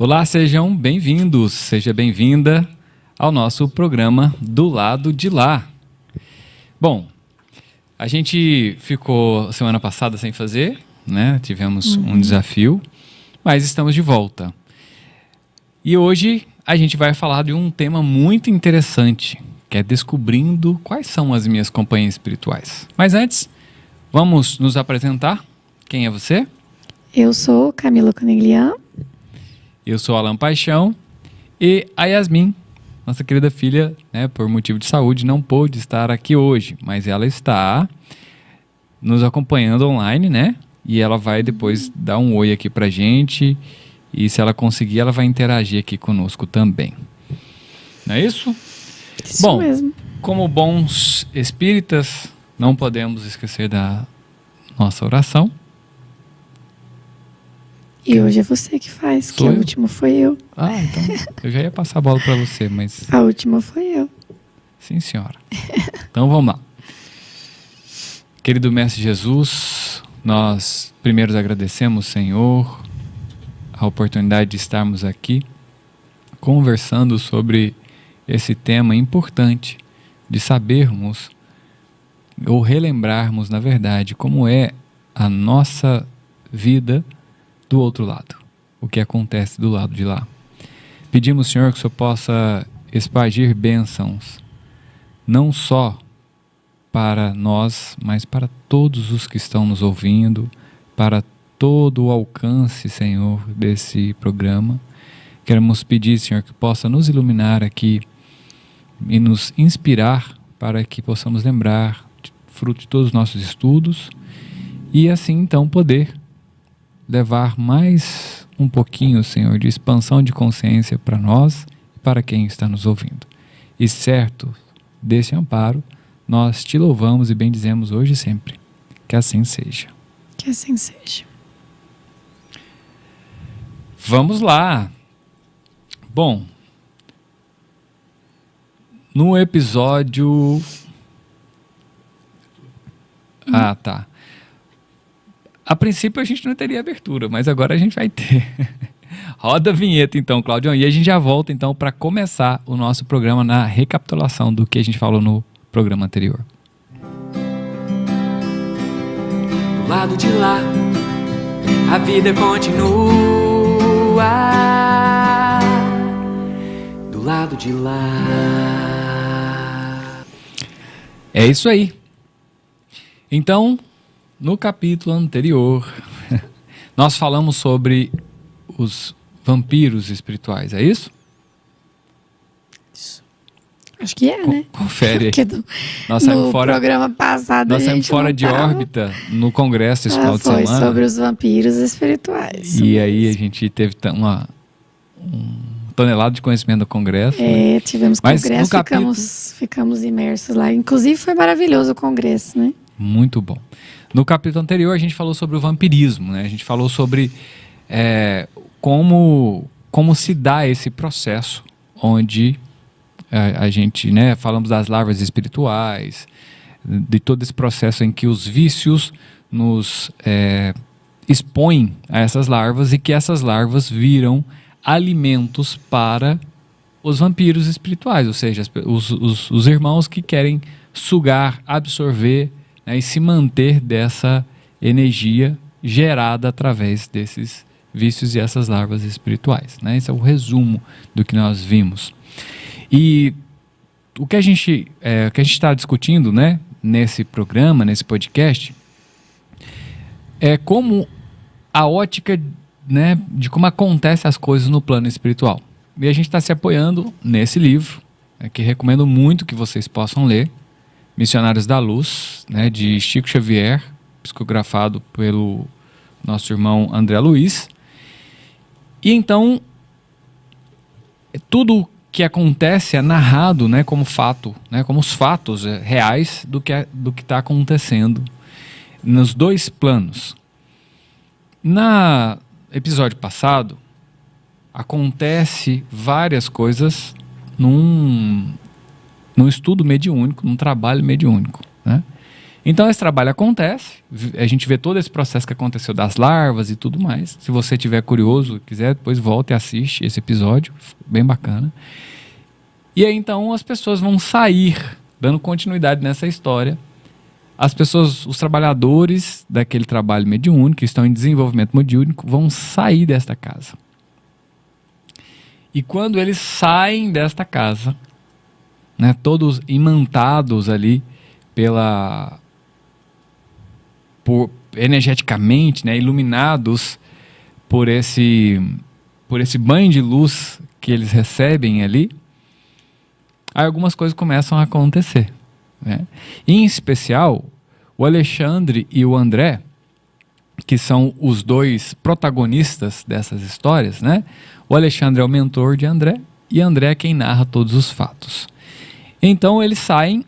Olá, sejam bem-vindos, seja bem-vinda ao nosso programa Do Lado de Lá. Bom, a gente ficou semana passada sem fazer, né? Tivemos um desafio, mas estamos de volta. E hoje a gente vai falar de um tema muito interessante, que é descobrindo quais são as minhas companhias espirituais. Mas antes, vamos nos apresentar. Quem é você? Eu sou Camila Coneglian. Eu sou Alan Paixão e a Yasmin, nossa querida filha, né, por motivo de saúde, não pôde estar aqui hoje, mas ela está nos acompanhando online, né? E ela vai depois dar um oi aqui pra gente e se ela conseguir, ela vai interagir aqui conosco também. Não é isso? Isso Bom, mesmo. como bons espíritas, não podemos esquecer da nossa oração. E hoje é você que faz, que a última foi eu. Ah, então eu já ia passar a bola para você, mas... A última foi eu. Sim, senhora. Então vamos lá. Querido Mestre Jesus, nós primeiro agradecemos, Senhor, a oportunidade de estarmos aqui conversando sobre esse tema importante de sabermos ou relembrarmos, na verdade, como é a nossa vida do outro lado, o que acontece do lado de lá. Pedimos, Senhor, que o Senhor possa espargir bênçãos, não só para nós, mas para todos os que estão nos ouvindo, para todo o alcance, Senhor, desse programa. Queremos pedir, Senhor, que possa nos iluminar aqui e nos inspirar para que possamos lembrar, fruto de todos os nossos estudos, e assim então poder levar mais um pouquinho, Senhor, de expansão de consciência para nós e para quem está nos ouvindo. E certo desse amparo, nós te louvamos e bendizemos hoje e sempre. Que assim seja. Que assim seja. Vamos lá. Bom, no episódio... Ah, tá. A princípio a gente não teria abertura, mas agora a gente vai ter. Roda a vinheta então, Claudião, e a gente já volta então para começar o nosso programa na recapitulação do que a gente falou no programa anterior. Do lado de lá, a vida continua. Do lado de lá. É isso aí. Então, no capítulo anterior, nós falamos sobre os vampiros espirituais, é isso? Acho que é, né? Confere aí. Porque Nós saímos no fora, programa passado nós a saímos gente fora não de tava. órbita no congresso esse final de Foi semana. sobre os vampiros espirituais. E aí a gente teve uma tonelada de conhecimento do congresso. É, né? tivemos Mas congresso, no capítulo... ficamos imersos lá. Inclusive foi maravilhoso o congresso, né? Muito bom. No capítulo anterior a gente falou sobre o vampirismo, né? A gente falou sobre como se dá esse processo onde a gente, né, falamos das larvas espirituais, de todo esse processo em que os vícios nos expõem a essas larvas e que essas larvas viram alimentos para os vampiros espirituais, ou seja, os irmãos que querem sugar, absorver, né, e se manter dessa energia gerada através desses vícios e essas larvas espirituais. Né? Esse é o resumo do que nós vimos. E o que a gente está discutindo, né, nesse programa, nesse podcast, é como a ótica, né, de como acontecem as coisas no plano espiritual. E a gente está se apoiando nesse livro, que recomendo muito que vocês possam ler, Missionários da Luz, né, de Chico Xavier, psicografado pelo nosso irmão André Luiz. E então, tudo que acontece é narrado, né, como fato, né, como os fatos reais do que está acontecendo nos dois planos. No episódio passado, acontece várias coisas num estudo mediúnico, num trabalho mediúnico, né? Então esse trabalho acontece, a gente vê todo esse processo que aconteceu das larvas e tudo mais. Se você tiver curioso, quiser, depois volta e assiste esse episódio, bem bacana. E aí então as pessoas vão sair, dando continuidade nessa história. As pessoas, os trabalhadores daquele trabalho mediúnico, que estão em desenvolvimento mediúnico, vão sair desta casa. E quando eles saem desta casa, né, todos imantados ali energeticamente, né, iluminados por esse banho de luz que eles recebem ali, aí algumas coisas começam a acontecer, né? Em especial, o Alexandre e o André, que são os dois protagonistas dessas histórias, né? O Alexandre é o mentor de André e André é quem narra todos os fatos. Então eles saem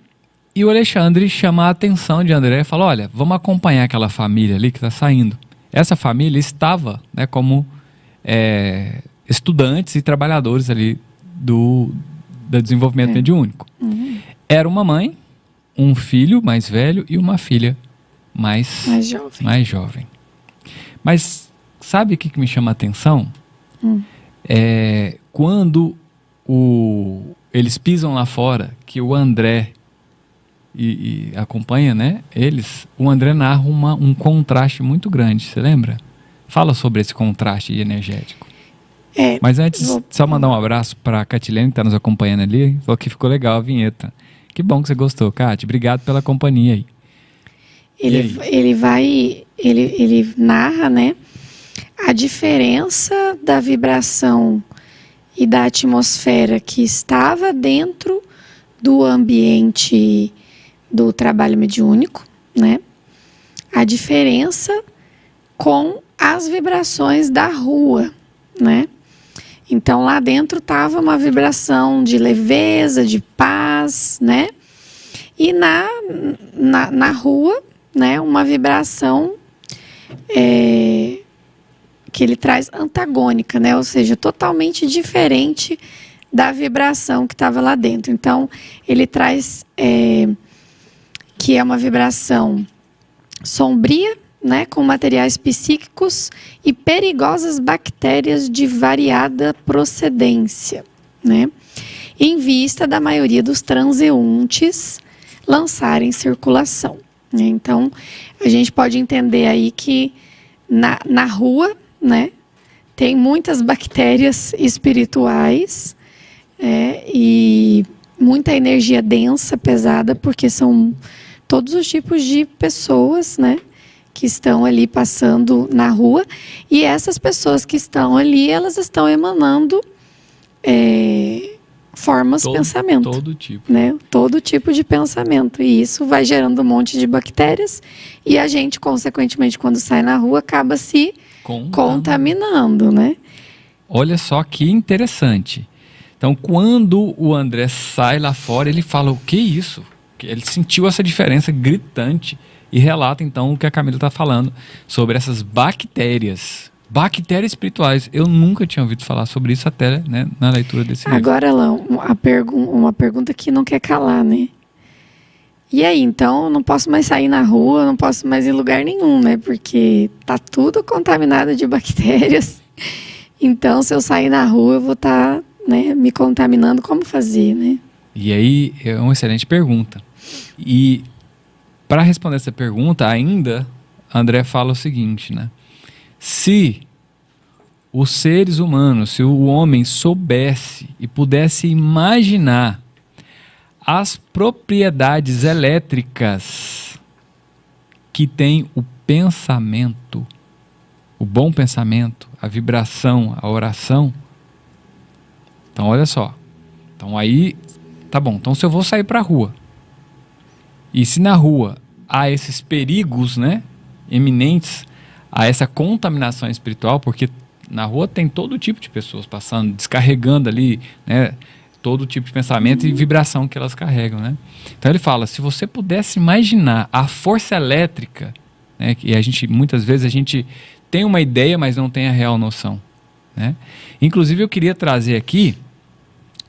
e o Alexandre chama a atenção de André e fala: olha, vamos acompanhar aquela família ali que está saindo. Essa família estava, né, como estudantes e trabalhadores ali do desenvolvimento mediúnico. Era uma mãe, um filho mais velho e uma filha mais jovem. Mas sabe o que me chama a atenção? Quando eles pisam lá fora, que o André e acompanha, né, eles, o André narra um contraste muito grande, você lembra? Fala sobre esse contraste energético. Mas antes, só mandar um abraço para a Catilene, que está nos acompanhando ali, falou que ficou legal a vinheta. Que bom que você gostou, Cati, obrigado pela companhia aí. Ele narra, né, a diferença da vibração e da atmosfera que estava dentro do ambiente do trabalho mediúnico, né? A diferença com as vibrações da rua, né? Então lá dentro estava uma vibração de leveza, de paz, né? E na rua, né, uma vibração que ele traz antagônica, né? Ou seja, totalmente diferente da vibração que estava lá dentro. Então, ele traz que é uma vibração sombria, né, com materiais psíquicos e perigosas bactérias de variada procedência, né? Em vista da maioria dos transeuntes lançarem em circulação, né? Então, a gente pode entender aí que na rua, né, tem muitas bactérias espirituais e muita energia densa, pesada, porque são todos os tipos de pessoas, né, que estão ali passando na rua, e essas pessoas que estão ali, elas estão emanando formas de pensamento. Todo tipo. Né? Todo tipo de pensamento. E isso vai gerando um monte de bactérias, e a gente, consequentemente, quando sai na rua, acaba se contaminando, né? Olha só que interessante. Então, quando o André sai lá fora, ele fala: o que é isso? Ele sentiu essa diferença gritante e relata, então, o que a Camila está falando sobre essas bactérias. Bactérias espirituais. Eu nunca tinha ouvido falar sobre isso até, né, na leitura desse livro. Agora, Alain, uma pergunta que não quer calar, né? E aí, então, eu não posso mais sair na rua, não posso mais ir em lugar nenhum, né? Porque tá tudo contaminado de bactérias. Então, se eu sair na rua, eu vou estar, né, me contaminando. Como fazer, né? E aí, é uma excelente pergunta. E para responder essa pergunta, ainda, André fala o seguinte, né? Se os seres humanos, se o homem soubesse e pudesse imaginar as propriedades elétricas que tem o pensamento, o bom pensamento, a vibração, a oração. Então, olha só. Então, aí, tá bom. Então, se eu vou sair para a rua, e se na rua há esses perigos, né, eminentes a essa contaminação espiritual, porque na rua tem todo tipo de pessoas passando, descarregando ali, né, todo tipo de pensamento e vibração que elas carregam, né? Então ele fala: se você pudesse imaginar a força elétrica, né, que muitas vezes a gente tem uma ideia, mas não tem a real noção, né? Inclusive eu queria trazer aqui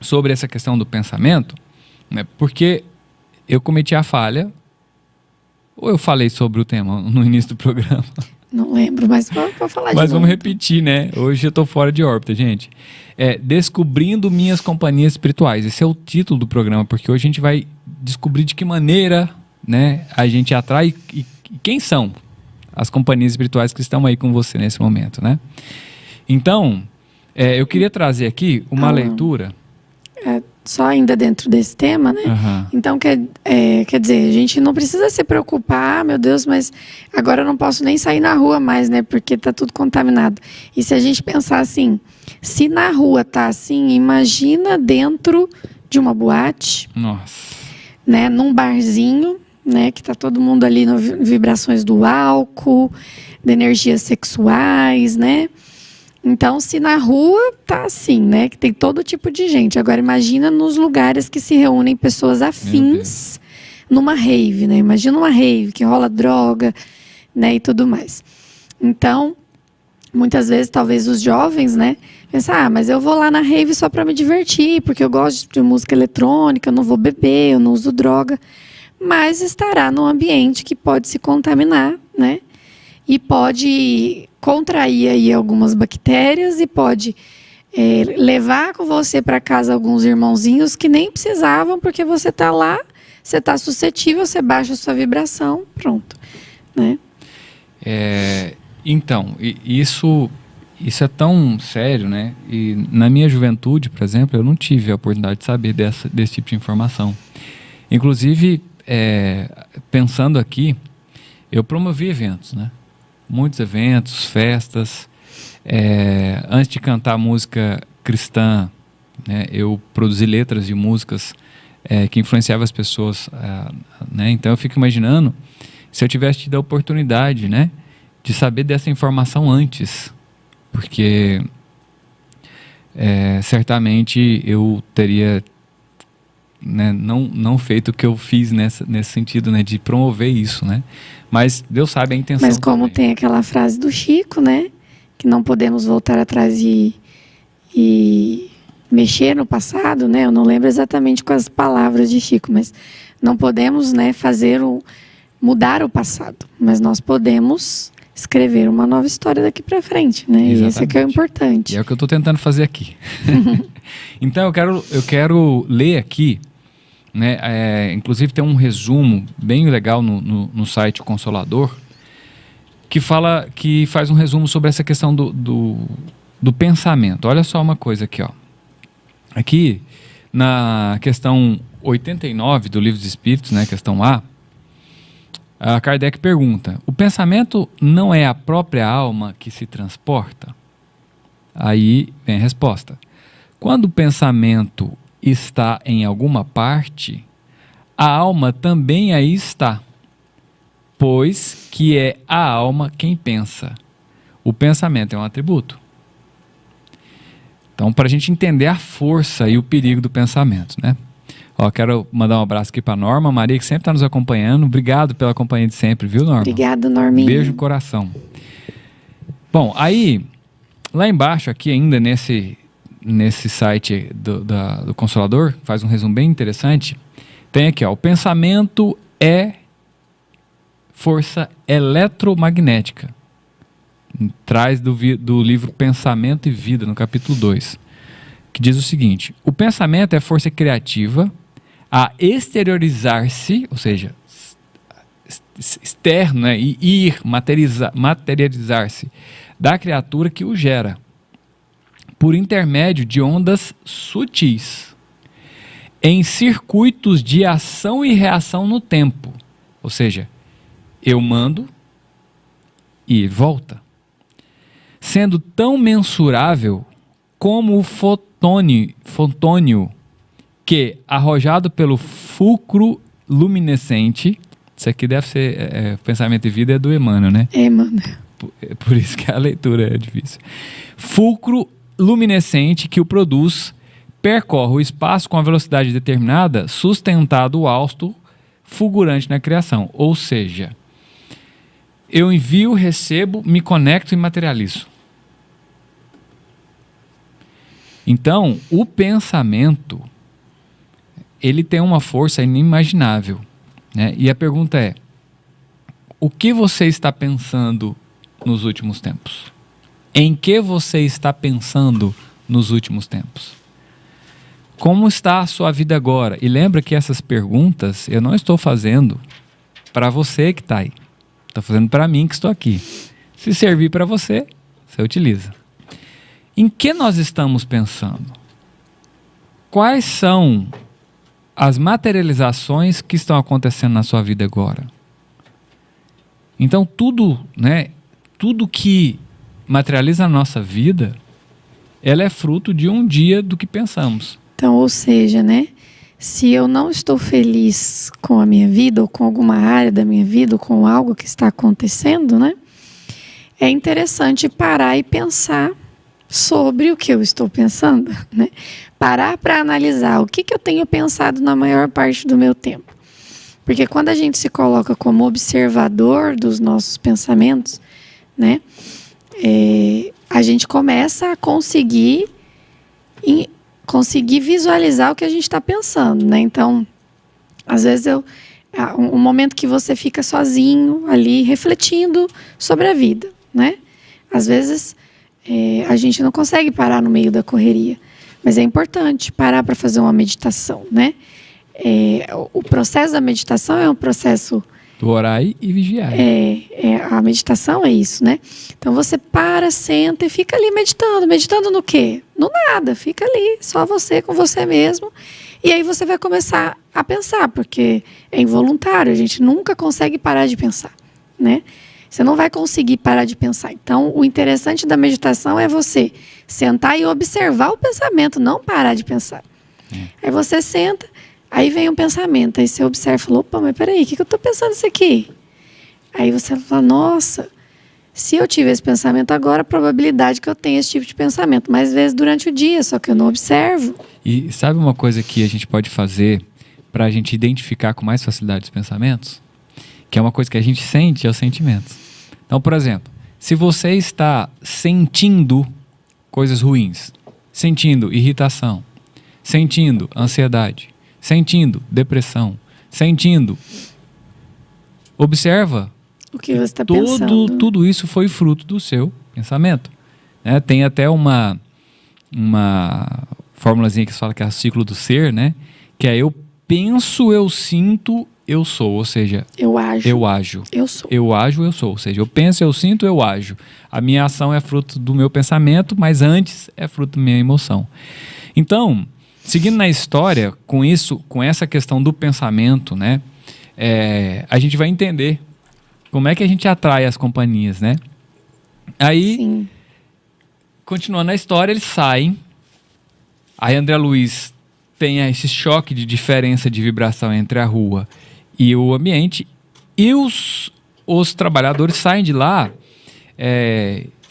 sobre essa questão do pensamento, né, porque eu cometi a falha Ou eu falei sobre o tema no início do programa? Não lembro, mas vou falar de Mas novo. vamos repetir, né? Hoje eu tô fora de órbita, gente. Descobrindo minhas companhias espirituais. Esse é o título do programa, porque hoje a gente vai descobrir de que maneira, né, a gente atrai e quem são as companhias espirituais que estão aí com você nesse momento, né? Então, eu queria trazer aqui uma leitura. Só ainda dentro desse tema, né? Uhum. Então, quer dizer, a gente não precisa se preocupar, meu Deus, mas agora eu não posso nem sair na rua mais, né? Porque tá tudo contaminado. E se a gente pensar assim, se na rua tá assim, imagina dentro de uma boate, Nossa. né? Num barzinho, né? Que tá todo mundo ali no vibrações do álcool, de energias sexuais, né? Então, se na rua tá assim, né? Que tem todo tipo de gente. Agora, imagina nos lugares que se reúnem pessoas afins numa rave, né? Imagina uma rave que rola droga, né? E tudo mais. Então, muitas vezes, talvez os jovens, né? Pensam, mas eu vou lá na rave só para me divertir, porque eu gosto de música eletrônica, eu não vou beber, eu não uso droga. Mas estará num ambiente que pode se contaminar, né? E pode contrair aí algumas bactérias e pode levar com você para casa alguns irmãozinhos que nem precisavam, porque você está lá, você está suscetível, você baixa a sua vibração, pronto, né? Então, isso é tão sério, né? E na minha juventude, por exemplo, eu não tive a oportunidade de saber desse tipo de informação. Inclusive, pensando aqui, eu promovi eventos, né? Muitos eventos, festas. Antes de cantar música cristã, né, eu produzi letras de músicas que influenciavam as pessoas. Né? Então eu fico imaginando se eu tivesse tido a oportunidade, né, de saber dessa informação antes. Porque certamente eu teria, né, não feito o que eu fiz nesse sentido, né, de promover isso, né? Mas Deus sabe a intenção. Mas como também. tem aquela frase do Chico, né? Que não podemos voltar atrás e mexer no passado, né? Eu não lembro exatamente com as palavras de Chico, mas não podemos, né, mudar o passado. Mas nós podemos escrever uma nova história daqui para frente, né? Exatamente. E isso é que é o importante. E é o que eu estou tentando fazer aqui. Então eu quero ler aqui, né? Inclusive tem um resumo bem legal no site O Consolador, que faz um resumo sobre essa questão do pensamento. Olha só uma coisa aqui, ó. Aqui, na questão 89 do Livro dos Espíritos, né, questão A Kardec pergunta: o pensamento não é a própria alma que se transporta? Aí vem a resposta: quando o pensamento está em alguma parte, a alma também aí está, pois que é a alma quem pensa. O pensamento é um atributo. Então, para a gente entender a força e o perigo do pensamento, né? Quero mandar um abraço aqui para Norma Maria, que sempre está nos acompanhando. Obrigado pela companhia de sempre, viu, Norma? Obrigada, Norminha. Beijo no coração. Bom, aí, lá embaixo, aqui ainda nesse site do Consolador, faz um resumo bem interessante. Tem aqui, ó: o pensamento é força eletromagnética. Traz do livro Pensamento e Vida, no capítulo 2, que diz o seguinte: o pensamento é força criativa a exteriorizar-se, ou seja, externo, né, e materializar-se da criatura que o gera, por intermédio de ondas sutis, em circuitos de ação e reação no tempo. Ou seja, eu mando e volta, sendo tão mensurável como o fotônio que, arrojado pelo fulcro luminescente, isso aqui deve ser Pensamento e Vida, é do Emmanuel, né? Emmanuel. Por isso que a leitura é difícil. Fulcro luminescente que o produz percorre o espaço com a velocidade determinada, sustentado o hausto fulgurante na criação. Ou seja, eu envio, recebo, me conecto e materializo. Então, o pensamento, ele tem uma força inimaginável, né? E a pergunta é: o que você está pensando nos últimos tempos? Em que você está pensando nos últimos tempos? Como está a sua vida agora? E lembra que essas perguntas eu não estou fazendo para você que está aí. Estou fazendo para mim que estou aqui. Se servir para você, você utiliza. Em que nós estamos pensando? Quais são as materializações que estão acontecendo na sua vida agora? Então tudo, né, tudo que materializa a nossa vida, ela é fruto de um dia do que pensamos. Então, ou seja, né, se eu não estou feliz com a minha vida, ou com alguma área da minha vida, ou com algo que está acontecendo, né, é interessante parar e pensar sobre o que eu estou pensando, né? Parar para analisar o que eu tenho pensado na maior parte do meu tempo. Porque quando a gente se coloca como observador dos nossos pensamentos, né, a gente começa a conseguir visualizar o que a gente está pensando, né? Então, às vezes um momento que você fica sozinho ali refletindo sobre a vida, né? Às vezes a gente não consegue parar no meio da correria, mas é importante parar para fazer uma meditação, né? O processo da meditação é um processo Do orai e vigiar. A meditação é isso, né? Então você para, senta e fica ali meditando. Meditando no quê? No nada, fica ali, só você com você mesmo. E aí você vai começar a pensar, porque é involuntário, a gente nunca consegue parar de pensar, né? Você não vai conseguir parar de pensar. Então, o interessante da meditação é você sentar e observar o pensamento, não parar de pensar. Aí você senta, aí vem um pensamento, aí você observa e fala, opa, mas peraí, o que eu estou pensando isso aqui? Aí você fala, nossa, se eu tive esse pensamento agora, a probabilidade que eu tenha esse tipo de pensamento, mais vezes durante o dia, só que eu não observo. E sabe uma coisa que a gente pode fazer para a gente identificar com mais facilidade os pensamentos? Que é uma coisa que a gente sente, é os sentimentos. Então, por exemplo, se você está sentindo coisas ruins, sentindo irritação, sentindo ansiedade, sentindo depressão, sentindo, observa o que você está pensando. Tudo isso foi fruto do seu pensamento. Né? Tem até uma formulazinha que fala que é o ciclo do ser, né? Que é eu penso, eu sinto, eu sou. Ou seja, eu ajo, eu sou. Eu ajo, eu sou. Ou seja, eu penso, eu sinto, eu ajo. A minha ação é fruto do meu pensamento, mas antes é fruto da minha emoção. Então, seguindo na história, com isso, com essa questão do pensamento, né? A gente vai entender como é que a gente atrai as companhias, né? Aí, sim, continuando a história, eles saem. Aí André Luiz tem esse choque de diferença de vibração entre a rua e o ambiente. E os trabalhadores saem de lá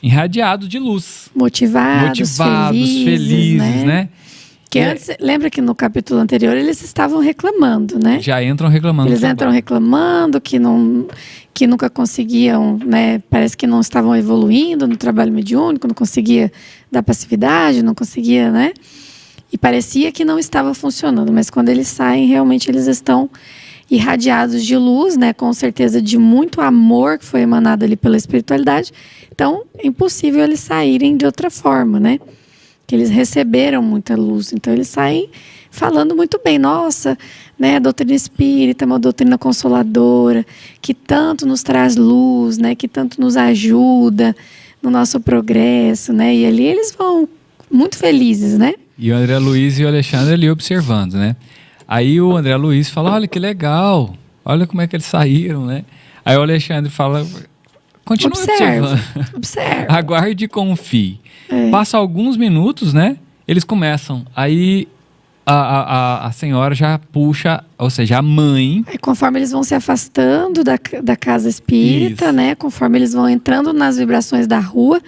irradiados de luz. Motivados, felizes, né? Que antes, lembra que no capítulo anterior eles estavam reclamando, né? Já entram reclamando. Eles entram reclamando que nunca conseguiam, né? Parece que não estavam evoluindo no trabalho mediúnico, não conseguia dar passividade, não conseguia, né? E parecia que não estava funcionando, mas quando eles saem, realmente eles estão irradiados de luz, né? Com certeza de muito amor que foi emanado ali pela espiritualidade. Então, é impossível eles saírem de outra forma, né? Que eles receberam muita luz, então eles saem falando muito bem. Nossa, né, a doutrina espírita é uma doutrina consoladora, que tanto nos traz luz, né, que tanto nos ajuda no nosso progresso, né, e ali eles vão muito felizes, né? E o André Luiz e o Alexandre ali observando, né? Aí o André Luiz fala, olha que legal, olha como é que eles saíram, né? Aí o Alexandre fala, continua observando. Observa. Aguarde e confie. Passa alguns minutos, né? Eles começam. Aí a senhora já puxa, ou seja, a mãe. Aí, conforme eles vão se afastando da casa espírita, isso, né? Conforme eles vão entrando nas vibrações da rua,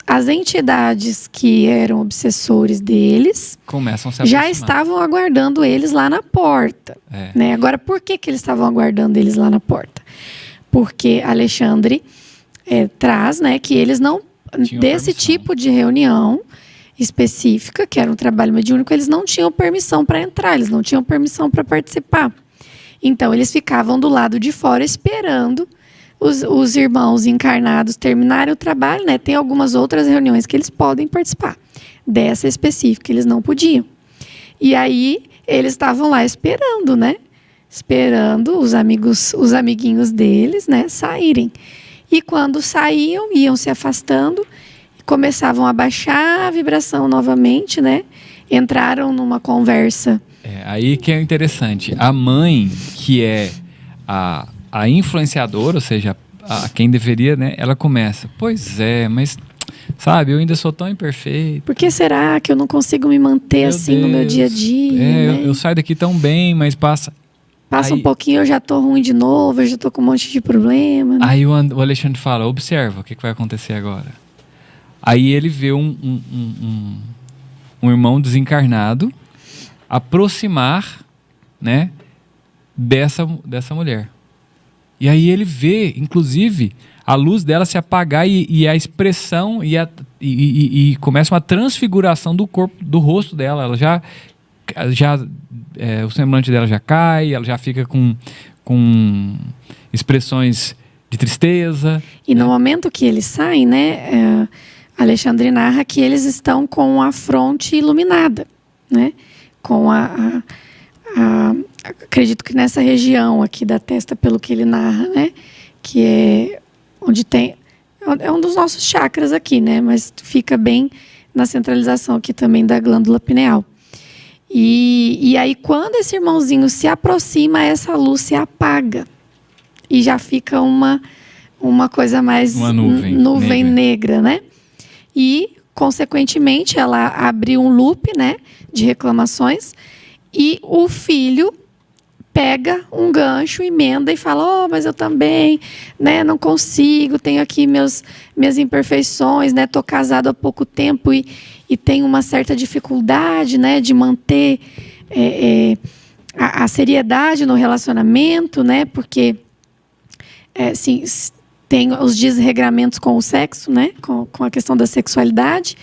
as entidades que eram obsessores deles começam a se aproximar. Já estavam aguardando eles lá na porta. Né? Agora, por que eles estavam aguardando eles lá na porta? Porque Alexandre traz, né, que eles não desse tipo de reunião específica, que era um trabalho mediúnico, eles não tinham permissão para entrar, eles não tinham permissão para participar. Então, eles ficavam do lado de fora esperando os irmãos encarnados terminarem o trabalho, né? Tem algumas outras reuniões que eles podem participar. Dessa específica, eles não podiam. E aí, eles estavam lá esperando, né? Esperando os amiguinhos deles, né, saírem. E quando saíam, iam se afastando, começavam a baixar a vibração novamente, né? Entraram numa conversa. Aí que é interessante. A mãe, que é a influenciadora, ou seja, quem deveria, né? Ela começa, pois é, mas, sabe, eu ainda sou tão imperfeito. Por que será que eu não consigo me manter assim no meu dia a dia? Né? Eu saio daqui tão bem, mas passa aí, um pouquinho, eu já tô ruim de novo, eu já tô com um monte de problema. Né? Aí o Alexandre fala, observa, o que vai acontecer agora? Aí ele vê um irmão desencarnado aproximar, né, dessa mulher. E aí ele vê, inclusive, a luz dela se apagar e a expressão e começa uma transfiguração do corpo, do rosto dela. Ela já o semblante dela já cai, ela já fica com expressões de tristeza. E no momento que eles saem, né, Alexandre narra que eles estão com a fronte iluminada, né, com acredito que nessa região aqui da testa, pelo que ele narra, né, que é onde tem, é um dos nossos chakras aqui, né, mas fica bem na centralização aqui também da glândula pineal. E aí, quando esse irmãozinho se aproxima, essa luz se apaga. E já fica uma coisa mais... Uma nuvem negra, né? E, consequentemente, ela abriu um loop, né, de reclamações. E o filho pega um gancho, emenda e fala, mas eu também, né, não consigo, tenho aqui minhas imperfeições, né, estou casado há pouco tempo e tenho uma certa dificuldade, né, de manter a seriedade no relacionamento, né, porque assim, tem os desregramentos com o sexo, né, com a questão da sexualidade.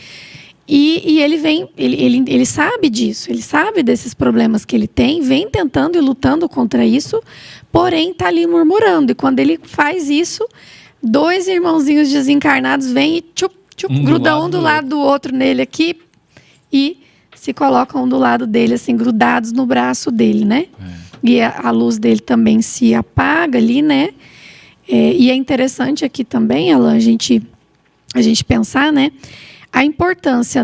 E ele sabe disso, ele sabe desses problemas que ele tem, vem tentando e lutando contra isso, porém está ali murmurando. E quando ele faz isso, 2 irmãozinhos desencarnados vêm e grudam um do lado do outro nele aqui e se colocam um do lado dele, assim, grudados no braço dele, né? E a luz dele também se apaga ali, né? E é interessante aqui também, Alan, a gente pensar, né? A importância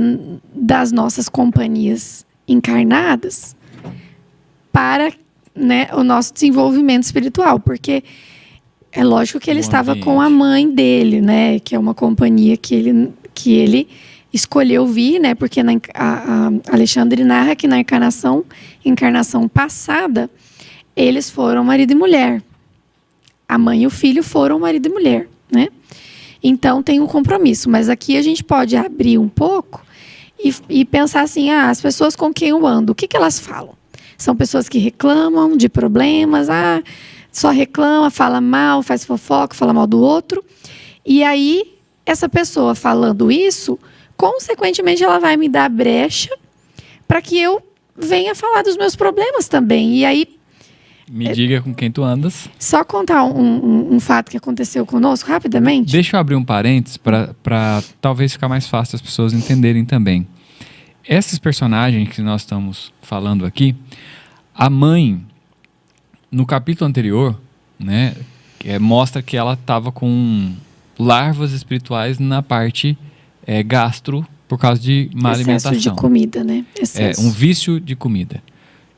das nossas companhias encarnadas para, né, o nosso desenvolvimento espiritual, porque é lógico que ele estava com a mãe dele, né, que é uma companhia que ele escolheu vir, né, porque a Alexandre narra que na encarnação passada eles foram marido e mulher, a mãe e o filho foram marido e mulher, né? Então, tem um compromisso. Mas aqui a gente pode abrir um pouco e pensar assim, as pessoas com quem eu ando, o que elas falam? São pessoas que reclamam de problemas, só reclama, fala mal, faz fofoca, fala mal do outro. E aí, essa pessoa falando isso, consequentemente, ela vai me dar brecha para que eu venha falar dos meus problemas também. E aí, me diga com quem tu andas. Só contar um fato que aconteceu conosco, rapidamente. Deixa eu abrir um parênteses para talvez ficar mais fácil as pessoas entenderem também. Esses personagens que nós estamos falando aqui, a mãe, no capítulo anterior, né, mostra que ela estava com larvas espirituais na parte gastro por causa de má alimentação. Excesso de comida, né? Um vício de comida.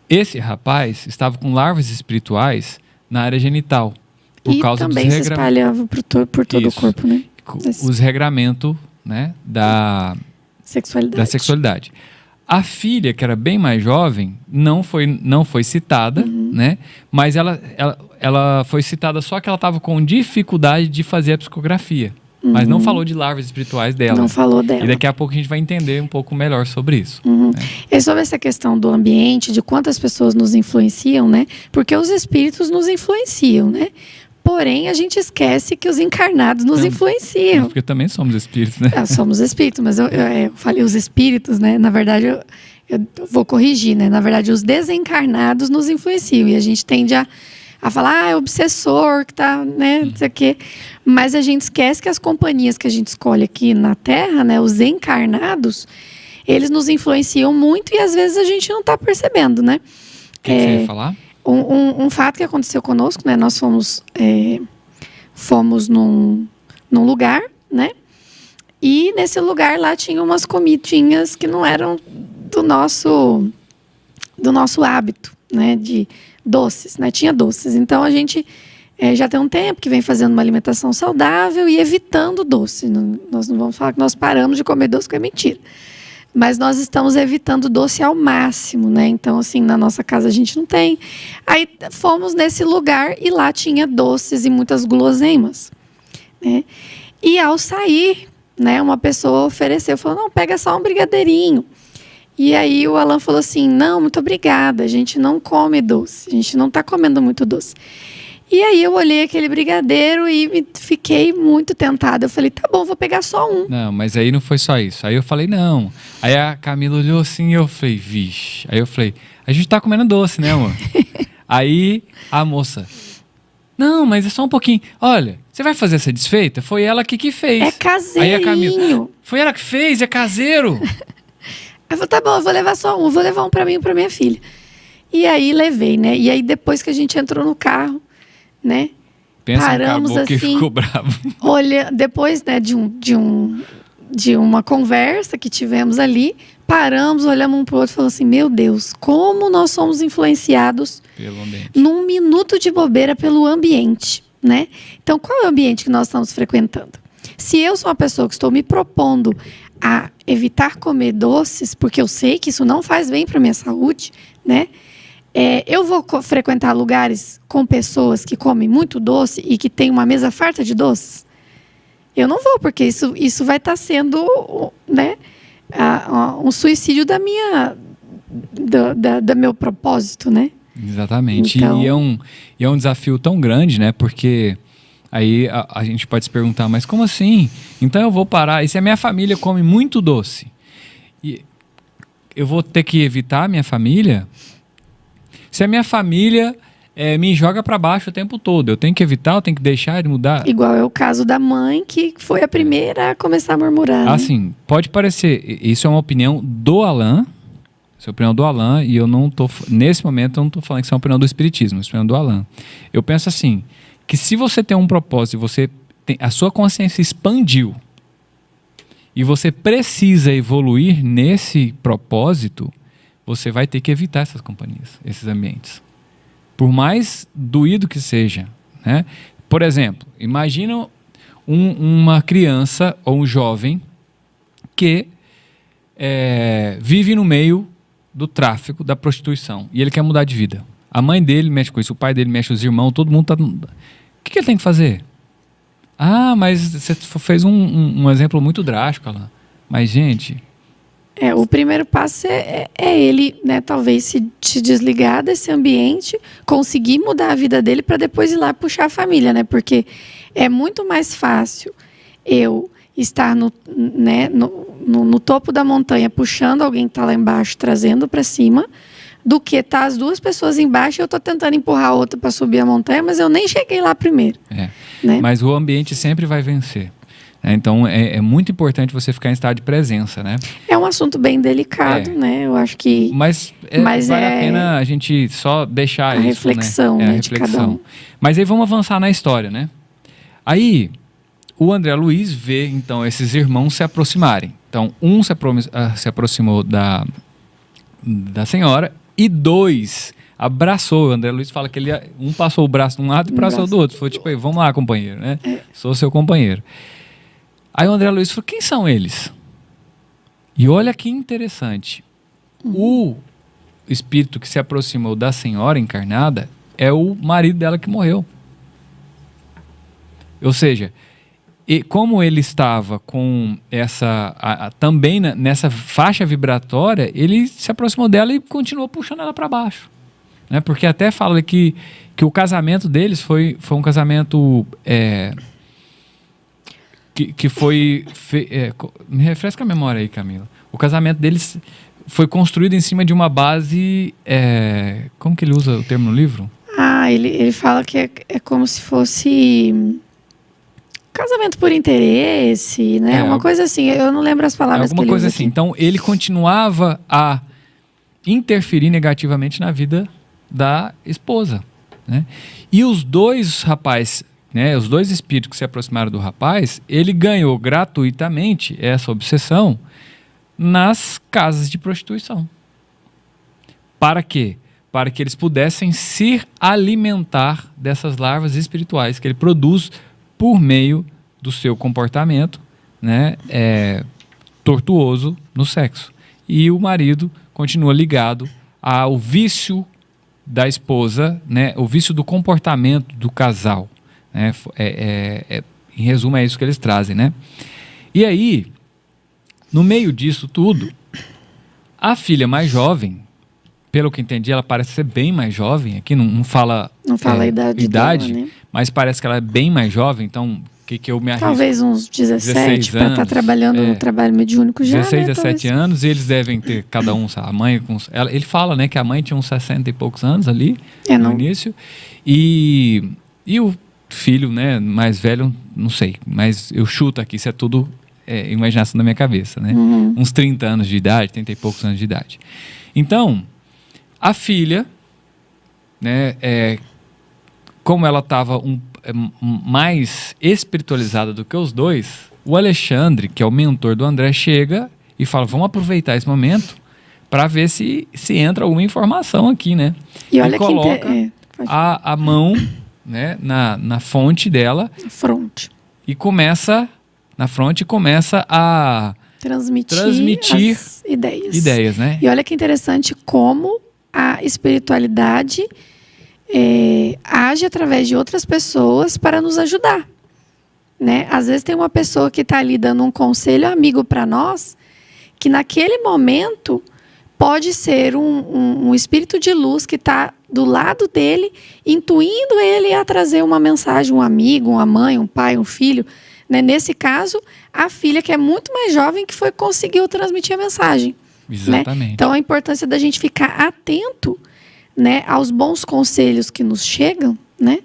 Esse rapaz estava com larvas espirituais na área genital. Por causa também se espalhava por todo o corpo, né? Os regramentos, né, da sexualidade. A filha, que era bem mais jovem, não foi citada, né? Mas ela foi citada só que ela estava com dificuldade de fazer a psicografia. Mas não falou de larvas espirituais dela. Não falou dela. E daqui a pouco a gente vai entender um pouco melhor sobre isso. Né? E sobre essa questão do ambiente, de quantas pessoas nos influenciam, né? Porque os espíritos nos influenciam, né? Porém, a gente esquece que os encarnados nos influenciam. Porque também somos espíritos, né? Somos espíritos, mas eu falei os espíritos, né? Na verdade, eu vou corrigir, né? Na verdade, os desencarnados nos influenciam. E a gente tende a falar, é obsessor, que tá, né? Não sei o quê. Mas a gente esquece que as companhias que a gente escolhe aqui na Terra, né? Os encarnados, eles nos influenciam muito e às vezes a gente não está percebendo, né? O que você ia falar? Um fato que aconteceu conosco, né? Nós fomos num lugar, né? E nesse lugar lá tinha umas comidinhas que não eram do nosso hábito, né? De doces, né? Tinha doces. Então a gente já tem um tempo que vem fazendo uma alimentação saudável e evitando doce. Nós não vamos falar que nós paramos de comer doce, que é mentira. Mas nós estamos evitando doce ao máximo, né? Então, assim, na nossa casa a gente não tem. Aí fomos nesse lugar e lá tinha doces e muitas guloseimas, né? E ao sair, né, uma pessoa ofereceu, falou, não, pega só um brigadeirinho. E aí o Alan falou assim, não, muito obrigada, a gente não come doce, a gente não está comendo muito doce. E aí eu olhei aquele brigadeiro e fiquei muito tentada. Eu falei, tá bom, vou pegar só um. Não, mas aí não foi só isso. Aí eu falei, não. Aí a Camila olhou assim e eu falei, vixe. Aí eu falei, a gente tá comendo doce, né, amor? Aí a moça, não, mas é só um pouquinho. Olha, você vai fazer essa desfeita? Foi ela que fez. É caseirinho. Aí a Camila, foi ela que fez, é caseiro. Aí eu falei, tá bom, eu vou levar só um. Eu vou levar um pra mim e pra minha filha. E aí levei, né? E aí depois que a gente entrou no carro, né? Pensa paramos no caboclo assim, que ficou bravo. Depois, né, de uma conversa que tivemos ali, paramos, olhamos um pro outro e falamos assim, meu Deus, como nós somos influenciados Pelo ambiente. num minuto de bobeira pelo ambiente, né? Então, qual é o ambiente que nós estamos frequentando? Se eu sou uma pessoa que estou me propondo a evitar comer doces, porque eu sei que isso não faz bem para minha saúde, né? Eu vou frequentar lugares com pessoas que comem muito doce e que tem uma mesa farta de doces? Eu não vou, porque isso vai estar sendo, né, um suicídio da meu propósito, né? Exatamente. Então... E é um desafio tão grande, né? Porque aí a gente pode se perguntar, mas como assim? Então eu vou parar. E se a minha família come muito doce? E eu vou ter que evitar a minha família? Se a minha família me joga para baixo o tempo todo, eu tenho que evitar, eu tenho que deixar de mudar? Igual é o caso da mãe, que foi a primeira a começar a murmurar. Assim, pode parecer, isso é uma opinião do Alan, isso é a opinião do Alan, e eu não tô, nesse momento eu não estou falando que isso é uma opinião do espiritismo, isso é uma opinião do Alan. Eu penso assim, que se você tem um propósito, a sua consciência expandiu, e você precisa evoluir nesse propósito, você vai ter que evitar essas companhias, esses ambientes. Por mais doído que seja, né? Por exemplo, imagina uma criança ou um jovem que vive no meio do tráfico, da prostituição, e ele quer mudar de vida. A mãe dele mexe com isso, o pai dele mexe com os irmãos, todo mundo tá... O que ele tem que fazer? Ah, mas você fez um exemplo muito drástico, Alan. Mas, gente... O primeiro passo é ele, né, talvez se desligar desse ambiente, conseguir mudar a vida dele para depois ir lá puxar a família, né? Porque é muito mais fácil eu estar no topo da montanha puxando alguém que está lá embaixo, trazendo para cima, do que estar as duas pessoas embaixo e eu estou tentando empurrar a outra para subir a montanha, mas eu nem cheguei lá primeiro. Né? Mas o ambiente sempre vai vencer. Então, é muito importante você ficar em estado de presença, né? É um assunto bem delicado, né? Eu acho que... Mas vale a pena a gente só deixar isso, reflexão, né? A reflexão, de cada um. Mas aí vamos avançar na história, né? Aí, o André Luiz vê, então, esses irmãos se aproximarem. Então, um se aproximou da senhora e dois abraçou. O André Luiz fala que um passou o braço de um lado e passou do outro. Foi tipo, vamos lá, companheiro, né? Sou seu companheiro. Aí o André Luiz falou, quem são eles? E olha que interessante. O espírito que se aproximou da senhora encarnada é o marido dela que morreu. Ou seja, como ele estava com também nessa faixa vibratória, ele se aproximou dela e continuou puxando ela para baixo. Né? Porque até fala que o casamento deles foi um casamento... Que foi... me refresca a memória aí, Camila. O casamento deles... foi construído em cima de uma base... como que ele usa o termo no livro? Ele fala que é como se fosse casamento por interesse, né? Uma coisa assim, eu não lembro as palavras que ele alguma coisa usa assim. aqui. Então, ele continuava a interferir negativamente na vida da esposa, né? E os dois rapazes, né, os dois espíritos que se aproximaram do rapaz, ele ganhou gratuitamente essa obsessão nas casas de prostituição. Para quê? Para que eles pudessem se alimentar dessas larvas espirituais que ele produz por meio do seu comportamento, né, tortuoso no sexo. E o marido continua ligado ao vício da esposa, né, o vício do comportamento do casal. Né, em resumo, é isso que eles trazem. Né? E aí, no meio disso tudo, a filha mais jovem, pelo que entendi, ela parece ser bem mais jovem. Aqui não fala a idade dela, né? Mas parece que ela é bem mais jovem. Então, o que eu me arrisco? Talvez uns 17, para estar trabalhando no trabalho mediúnico já, 16, né? 17 anos, e eles devem ter, cada um, a mãe... ele fala, né, que a mãe tinha uns 60 e poucos anos ali, no início. E o filho, né, mais velho, não sei, mas eu chuto aqui, isso é tudo imaginação da minha cabeça, né? Uns 30 anos de idade, 30 e poucos anos de idade. Então... a filha, né, como ela estava mais espiritualizada do que os dois, o Alexandre, que é o mentor do André, chega e fala, vamos aproveitar esse momento para ver se entra alguma informação aqui, né? E olha, coloca a mão, né, na fonte dela. Fronte. E começa a transmitir as ideias. Ideias, né? E olha que interessante como a espiritualidade age através de outras pessoas para nos ajudar, né? Às vezes tem uma pessoa que está ali dando um conselho amigo para nós, que naquele momento pode ser um espírito de luz que está do lado dele, intuindo ele a trazer uma mensagem, um amigo, uma mãe, um pai, um filho, né? Nesse caso, a filha, que é muito mais jovem, que conseguiu transmitir a mensagem. Exatamente. Né? Então, a importância da gente ficar atento, né, aos bons conselhos que nos chegam, né?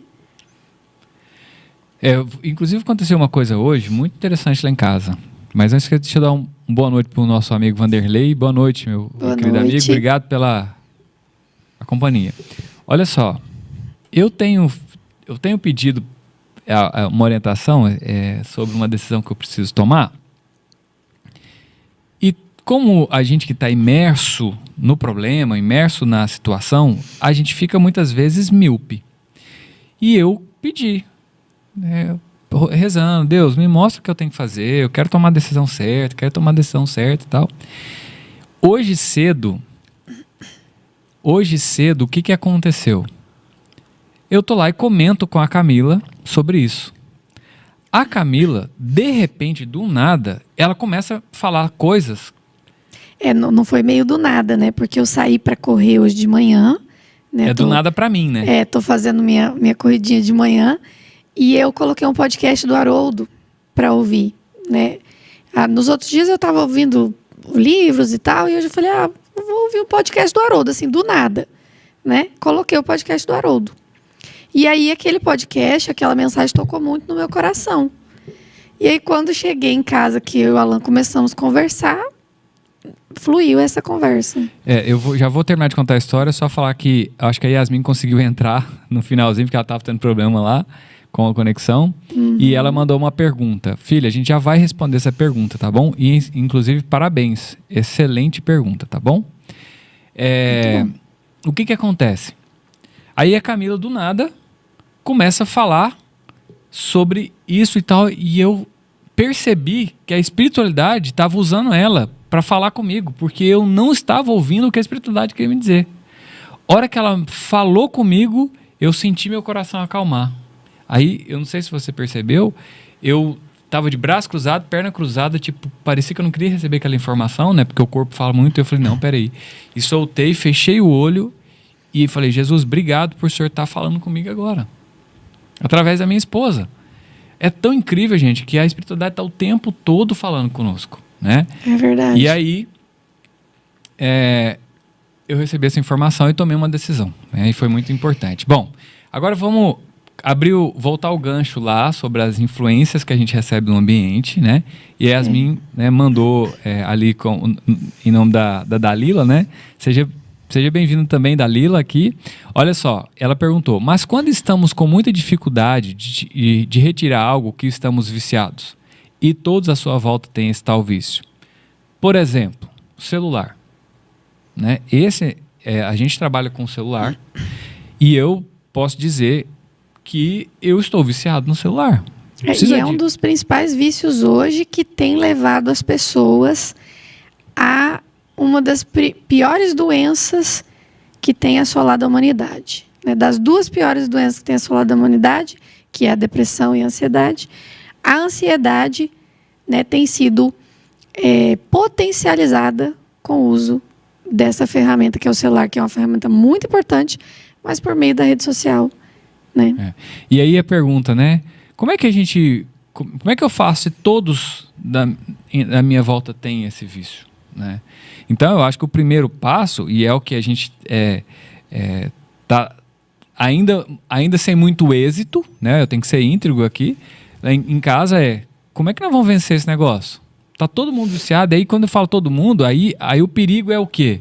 Inclusive, aconteceu uma coisa hoje muito interessante lá em casa. Mas antes, deixa eu dar uma boa noite para o nosso amigo Vanderlei. Boa noite, meu querido amigo. Obrigado pela companhia. Olha só, eu tenho pedido uma orientação sobre uma decisão que eu preciso tomar. Como a gente que está imerso no problema, imerso na situação, a gente fica muitas vezes míope. E eu pedi, rezando, Deus, me mostra o que eu tenho que fazer, eu quero tomar a decisão certa, e tal. Hoje cedo, o que aconteceu? Eu tô lá e comento com a Camila sobre isso. A Camila, de repente, do nada, ela começa a falar coisas. Não foi meio do nada, né? Porque eu saí para correr hoje de manhã. Né? Do nada para mim, né? Tô fazendo minha corridinha de manhã e eu coloquei um podcast do Haroldo para ouvir, né? Nos outros dias eu estava ouvindo livros e tal, e hoje eu falei, vou ouvir um podcast do Haroldo, assim, do nada, né? Coloquei o podcast do Haroldo. E aí aquele podcast, aquela mensagem tocou muito no meu coração. E aí quando cheguei em casa, que eu e o Alan começamos a conversar, fluiu essa conversa. Já vou terminar de contar a história, só falar que acho que a Yasmin conseguiu entrar no finalzinho, porque ela estava tendo problema lá com a conexão, e ela mandou uma pergunta. Filha, a gente já vai responder essa pergunta, tá bom? E, inclusive, parabéns. Excelente pergunta, tá bom? O que acontece? Aí a Camila, do nada, começa a falar sobre isso e tal, e eu percebi que a espiritualidade estava usando ela para falar comigo, porque eu não estava ouvindo o que a espiritualidade queria me dizer. A hora que ela falou comigo, eu senti meu coração acalmar. Aí, eu não sei se você percebeu, eu estava de braço cruzado, perna cruzada, tipo, parecia que eu não queria receber aquela informação, né? Porque o corpo fala muito, eu falei, não, peraí. E soltei, fechei o olho e falei, Jesus, obrigado por o Senhor estar falando comigo agora. Através da minha esposa. É tão incrível, gente, que a espiritualidade está o tempo todo falando conosco, né? É verdade. E aí, eu recebi essa informação e tomei uma decisão, né? E foi muito importante. Bom, agora vamos voltar o gancho lá sobre as influências que a gente recebe no ambiente, né? E a Yasmin, né, mandou ali em nome da Dalila, né? Seja bem-vindo também, Dalila, aqui. Olha só, ela perguntou, mas quando estamos com muita dificuldade de retirar algo que estamos viciados e todos à sua volta têm esse tal vício? Por exemplo, o celular, né? A gente trabalha com celular e eu posso dizer que eu estou viciado no celular. E é um dos principais vícios hoje que tem levado as pessoas a uma das piores doenças que tem assolado a humanidade. Né? Das duas piores doenças que tem assolado a humanidade, que é a depressão e a ansiedade né, tem sido potencializada com o uso dessa ferramenta que é o celular, que é uma ferramenta muito importante, mas por meio da rede social. Né? E aí a pergunta, né? Como é que eu faço se todos da minha volta têm esse vício? Né? Então eu acho que o primeiro passo, e é o que a gente tá ainda sem muito êxito, né? Eu tenho que ser íntegro aqui, em casa como é que nós vamos vencer esse negócio? Tá todo mundo viciado, aí quando eu falo todo mundo, aí o perigo é o quê?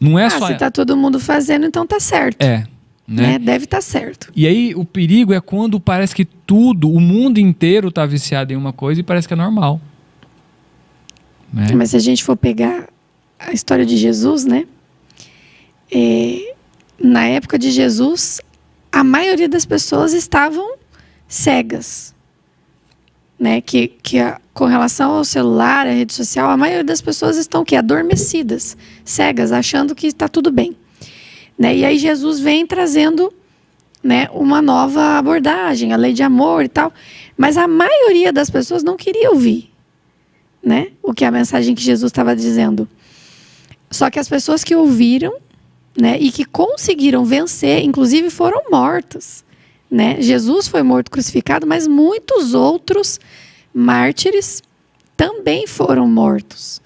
Não é só... se tá todo mundo fazendo, então tá certo. Né? Deve estar certo. E aí o perigo é quando parece que o mundo inteiro está viciado em uma coisa e parece que é normal. Né? Mas se a gente for pegar a história de Jesus, né? Na época de Jesus, a maioria das pessoas estavam cegas. Né? Com relação ao celular, à rede social, a maioria das pessoas estão adormecidas, cegas, achando que está tudo bem. Né? E aí Jesus vem trazendo, né, uma nova abordagem, a lei de amor e tal. Mas a maioria das pessoas não queria ouvir, né, o que a mensagem que Jesus estava dizendo. Só que as pessoas que ouviram, né, e que conseguiram vencer, inclusive foram mortas. Né? Jesus foi morto crucificado, mas muitos outros mártires também foram mortos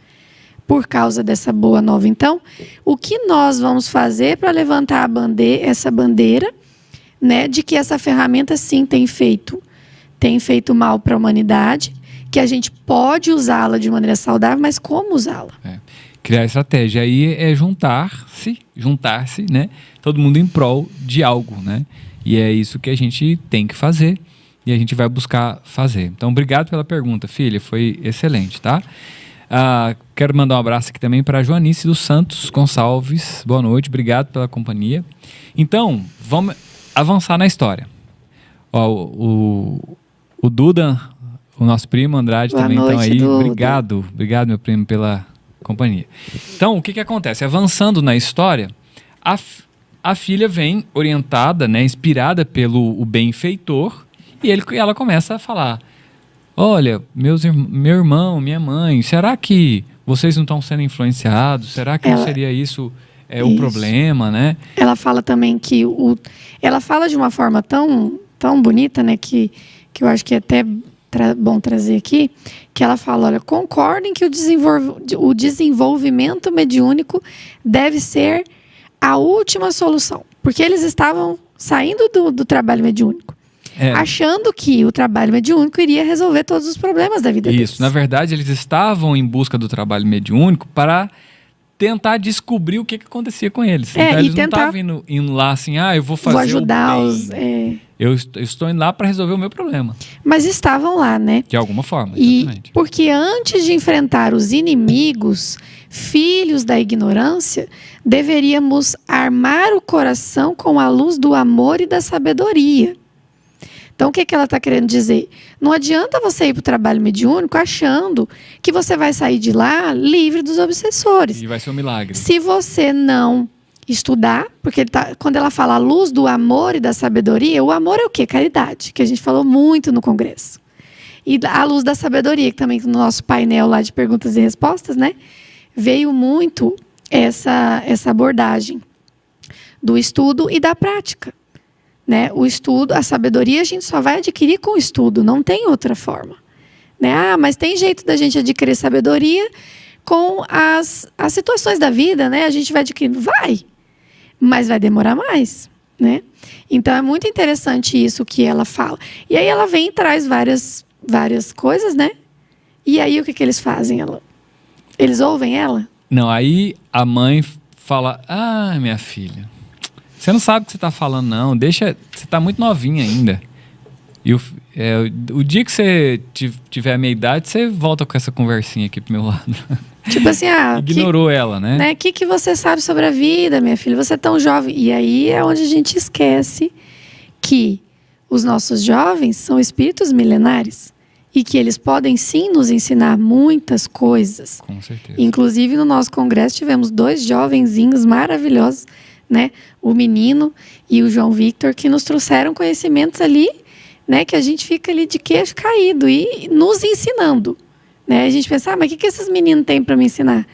por causa dessa boa nova. Então, o que nós vamos fazer para levantar essa bandeira, né, de que essa ferramenta sim tem feito mal para a humanidade, que a gente pode usá-la de maneira saudável, mas como usá-la? Criar estratégia. Aí é juntar-se, né, todo mundo em prol de algo, né? E é isso que a gente tem que fazer e a gente vai buscar fazer. Então, obrigado pela pergunta, filha, foi excelente, tá? Quero mandar um abraço aqui também para a Joanice dos Santos Gonçalves. Boa noite, obrigado pela companhia. Então, vamos avançar na história. O Duda, o nosso primo Andrade, boa também estão aí. Duda. Obrigado, meu primo, pela companhia. Então, o que acontece? Avançando na história, a filha vem orientada, né, inspirada pelo benfeitor, e ela começa a falar: olha, meu irmão, minha mãe, será que vocês não estão sendo influenciados? Será que não seria isso o problema, né? Ela fala também que ela fala de uma forma tão, tão bonita, né, que eu acho que é até bom trazer aqui, que ela fala: olha, concordem que o desenvolvimento mediúnico deve ser a última solução, porque eles estavam saindo do trabalho mediúnico, achando que o trabalho mediúnico iria resolver todos os problemas da vida deles. Isso, na verdade eles estavam em busca do trabalho mediúnico para tentar descobrir o que acontecia com eles. Então eles não estavam indo lá assim, eu vou fazer ajudá-los. Eu estou indo lá para resolver o meu problema. Mas estavam lá, né? De alguma forma, exatamente. Porque antes de enfrentar os inimigos, filhos da ignorância, deveríamos armar o coração com a luz do amor e da sabedoria. Então, o que ela está querendo dizer? Não adianta você ir para o trabalho mediúnico achando que você vai sair de lá livre dos obsessores. E vai ser um milagre. Se você não estudar, porque quando ela fala a luz do amor e da sabedoria, o amor é o quê? Caridade, que a gente falou muito no congresso. E a luz da sabedoria, que também no nosso painel lá de perguntas e respostas, né, veio muito essa abordagem do estudo e da prática. Né? O estudo, a sabedoria a gente só vai adquirir com o estudo, não tem outra forma. Né? Mas tem jeito da gente adquirir sabedoria com as situações da vida, né? A gente vai adquirindo, mas vai demorar mais, né? Então é muito interessante isso que ela fala. E aí ela vem e traz várias coisas, né? E aí o que eles fazem? Eles ouvem ela? Não, aí a mãe fala, minha filha, você não sabe o que você está falando, não. Você está muito novinha ainda. E o dia que você tiver a meia idade, você volta com essa conversinha aqui pro meu lado. Tipo assim, ignorou ela, né? O que você sabe sobre a vida, minha filha? Você é tão jovem. E aí é onde a gente esquece que os nossos jovens são espíritos milenares e que eles podem sim nos ensinar muitas coisas. Com certeza. Inclusive no nosso congresso tivemos 2 jovenzinhos maravilhosos, né? O menino e o João Victor, que nos trouxeram conhecimentos ali, né? Que a gente fica ali de queixo caído e nos ensinando. Né? A gente pensa, mas o que esses meninos têm para me ensinar?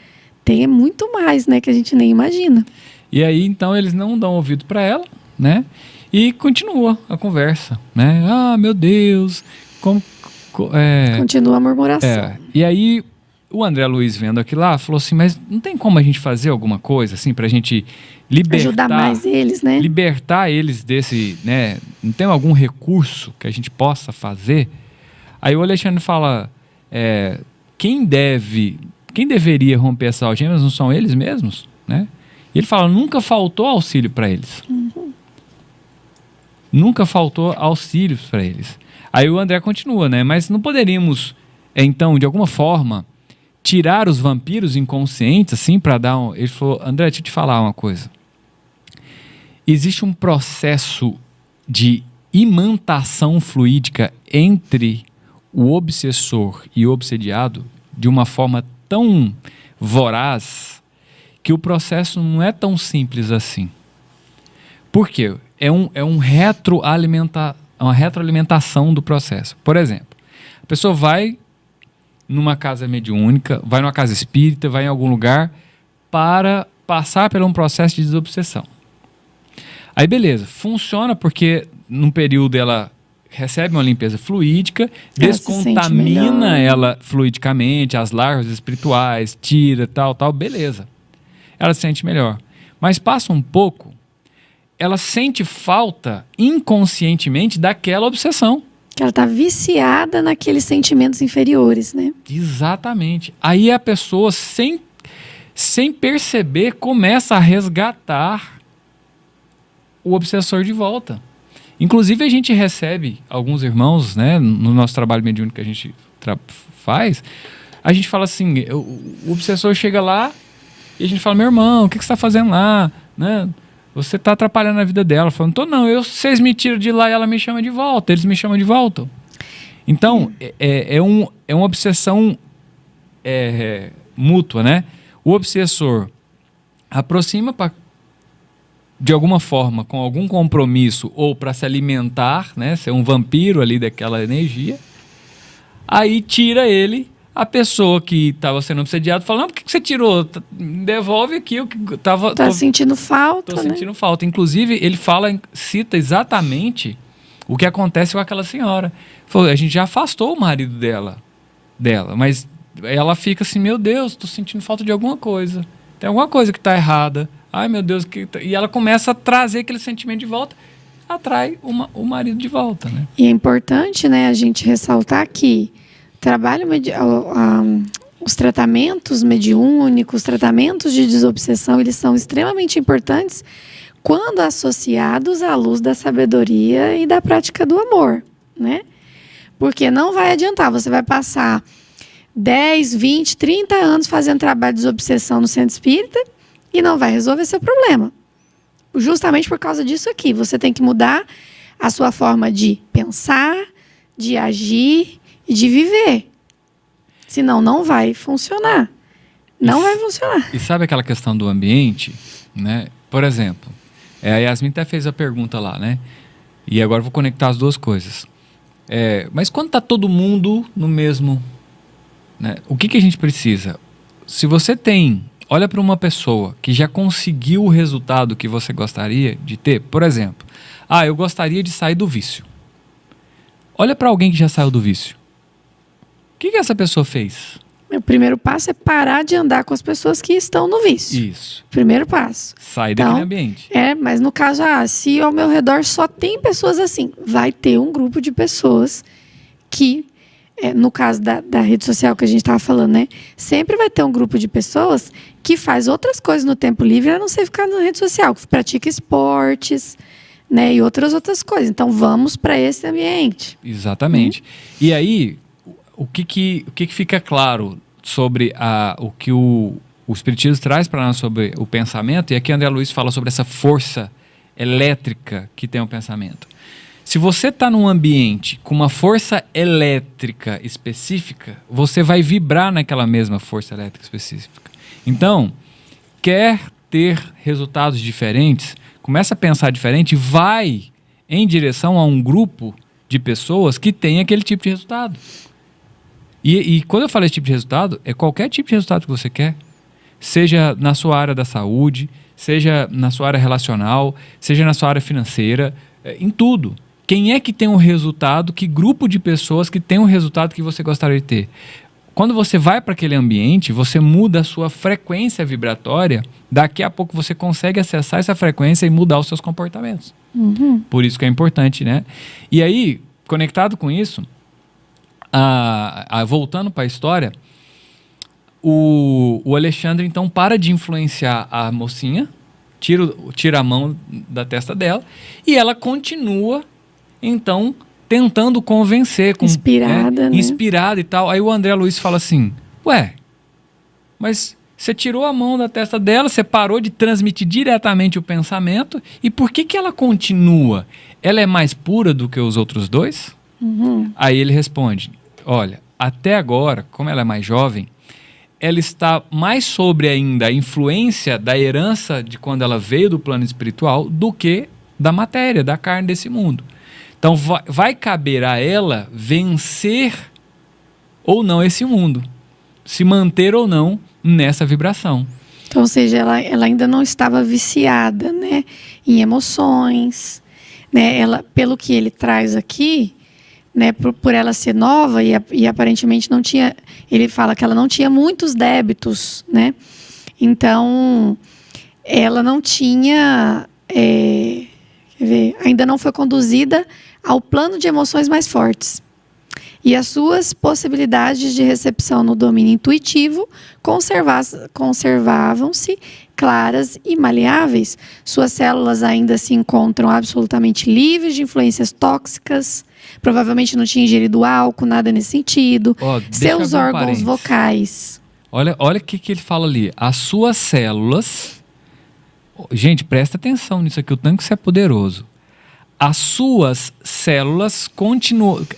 Tem muito mais, né? Que a gente nem imagina. E aí, então, eles não dão ouvido para ela, né? E continua a conversa, né? Meu Deus, Continua a murmuração. E aí, o André Luiz vendo aquilo lá, falou assim, mas não tem como a gente fazer alguma coisa, assim, pra gente ajudar mais eles, né? Libertar eles desse, né? Não tem algum recurso que a gente possa fazer? Aí o Alexandre fala... quem deveria romper essas algemas não são eles mesmos, né? E ele fala, nunca faltou auxílio para eles. Nunca faltou auxílios para eles. Aí o André continua, né? Mas não poderíamos, então, de alguma forma, tirar os vampiros inconscientes, assim, para dar um... Ele falou, André, deixa eu te falar uma coisa. Existe um processo de imantação fluídica entre o obsessor e o obsediado de uma forma tão voraz que o processo não é tão simples assim. Por quê? É uma retroalimentação do processo. Por exemplo, a pessoa vai numa casa mediúnica, vai numa casa espírita, vai em algum lugar para passar por um processo de desobsessão. Aí beleza, funciona porque num período ela recebe uma limpeza fluídica, descontamina ela fluidicamente, as larvas espirituais, tira, tal, beleza. Ela se sente melhor. Mas passa um pouco, ela sente falta inconscientemente daquela obsessão. Que ela está viciada naqueles sentimentos inferiores, né? Exatamente. Aí a pessoa, sem perceber, começa a resgatar o obsessor de volta. Inclusive, a gente recebe alguns irmãos, né, no nosso trabalho mediúnico que a gente faz, a gente fala assim, o obsessor chega lá e a gente fala, meu irmão, o que você está fazendo lá? Né? Você está atrapalhando a vida dela. Falando, não, vocês me tiram de lá e ela me chama de volta, eles me chamam de volta. Então, é uma obsessão mútua, né? O obsessor aproxima de alguma forma, com algum compromisso ou para se alimentar, né, ser um vampiro ali daquela energia, aí tira ele, a pessoa que estava sendo obsediada fala, não, por que você tirou? Devolve aqui o que estava... Tá sentindo falta, Tô sentindo falta. Inclusive, ele cita exatamente o que acontece com aquela senhora. Falou, a gente já afastou o marido dela, mas ela fica assim, meu Deus, tô sentindo falta de alguma coisa. Tem alguma coisa que está errada. Ai, meu Deus. E ela começa a trazer aquele sentimento de volta, atrai o marido de volta, né? E é importante, né, a gente ressaltar que os tratamentos mediúnicos, os tratamentos de desobsessão, eles são extremamente importantes quando associados à luz da sabedoria e da prática do amor, né? Porque não vai adiantar, você vai passar 10, 20, 30 anos fazendo trabalho de desobsessão no centro espírita e não vai resolver seu problema. Justamente por causa disso aqui, você tem que mudar a sua forma de pensar, de agir e de viver. Senão não vai funcionar. Não vai funcionar. E sabe aquela questão do ambiente, né? Por exemplo, a Yasmin até fez a pergunta lá, né? E agora eu vou conectar as duas coisas. Mas quando está todo mundo no mesmo... Né? O que a gente precisa? Se você olha para uma pessoa que já conseguiu o resultado que você gostaria de ter, por exemplo, eu gostaria de sair do vício. Olha para alguém que já saiu do vício. O que essa pessoa fez? O primeiro passo é parar de andar com as pessoas que estão no vício. Isso. Primeiro passo. Sai daquele ambiente. Mas no caso, se ao meu redor só tem pessoas assim, vai ter um grupo de pessoas que, no caso da rede social que a gente estava falando, né? Sempre vai ter um grupo de pessoas que faz outras coisas no tempo livre, a não ser ficar na rede social, que pratica esportes, né? E outras coisas. Então, vamos para esse ambiente. Exatamente. E aí, o que fica claro sobre o que o Espiritismo traz para nós sobre o pensamento, e aqui André Luiz fala sobre essa força elétrica que tem o pensamento. Se você está num ambiente com uma força elétrica específica, você vai vibrar naquela mesma força elétrica específica. Então, quer ter resultados diferentes, começa a pensar diferente e vai em direção a um grupo de pessoas que tem aquele tipo de resultado. E quando eu falo esse tipo de resultado, é qualquer tipo de resultado que você quer. Seja na sua área da saúde, seja na sua área relacional, seja na sua área financeira, em tudo. Quem é que tem um resultado, que grupo de pessoas que tem um resultado que você gostaria de ter? Quando você vai para aquele ambiente, você muda a sua frequência vibratória, daqui a pouco você consegue acessar essa frequência e mudar os seus comportamentos. Por isso que é importante, né? E aí, conectado com isso, voltando para a história, o Alexandre então para de influenciar a mocinha, tira a mão da testa dela e ela continua então tentando convencer, inspirada, né? Inspirada e tal. Aí o André Luiz fala assim: ué, mas você tirou a mão da testa dela, você parou de transmitir diretamente o pensamento, e por que ela continua? Ela é mais pura do que os outros dois? Aí ele responde: olha, até agora, como ela é mais jovem, ela está mais sobre ainda a influência da herança de quando ela veio do plano espiritual do que da matéria, da carne desse mundo. Então vai caber a ela vencer ou não esse mundo, se manter ou não nessa vibração. Então, ou seja, ela ainda não estava viciada, né, em emoções, né? Ela, pelo que ele traz aqui, né, por ela ser nova e aparentemente não tinha, ele fala que ela não tinha muitos débitos, né? Então, ela não tinha, ainda não foi conduzida ao plano de emoções mais fortes. E as suas possibilidades de recepção no domínio intuitivo conservavam-se claras e maleáveis. Suas células ainda se encontram absolutamente livres de influências tóxicas. Provavelmente não tinha ingerido álcool, nada nesse sentido. Seus órgãos vocais. Olha o que ele fala ali. As suas células... Gente, presta atenção nisso aqui, o tanto que isso é poderoso. As suas células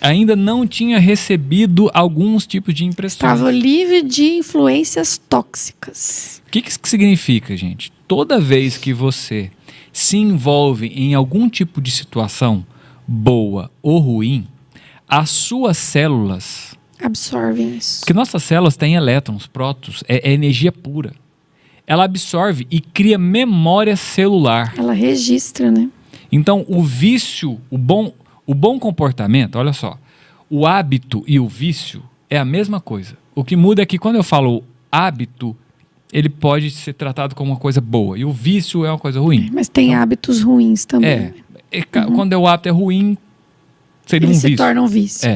ainda não tinha recebido alguns tipos de impressões. Estava livre de influências tóxicas. O que isso significa, gente? Toda vez que você se envolve em algum tipo de situação, boa ou ruim, as suas células... absorvem isso. Porque nossas células têm elétrons, prótons, é energia pura. Ela absorve e cria memória celular. Ela registra, né? Então, o vício, o bom comportamento, olha só, o hábito e o vício é a mesma coisa. O que muda é que quando eu falo hábito, ele pode ser tratado como uma coisa boa, e o vício é uma coisa ruim. Mas tem hábitos ruins também. Quando o hábito é ruim, seria um vício. Ele se torna um vício.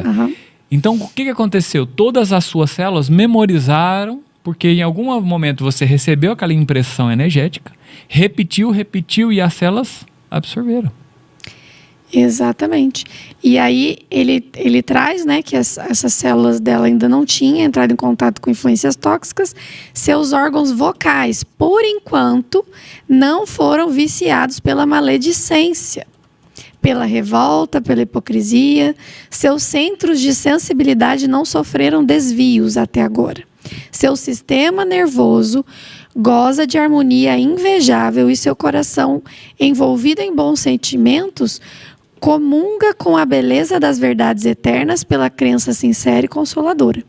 Então, o que aconteceu? Todas as suas células memorizaram, porque em algum momento você recebeu aquela impressão energética, repetiu e as células absorveram. Exatamente. E aí ele traz, né, que essas células dela ainda não tinham entrado em contato com influências tóxicas. Seus órgãos vocais, por enquanto, não foram viciados pela maledicência, pela revolta, pela hipocrisia. Seus centros de sensibilidade não sofreram desvios até agora. Seu sistema nervoso goza de harmonia invejável e seu coração, envolvido em bons sentimentos, comunga com a beleza das verdades eternas pela crença sincera e consoladora.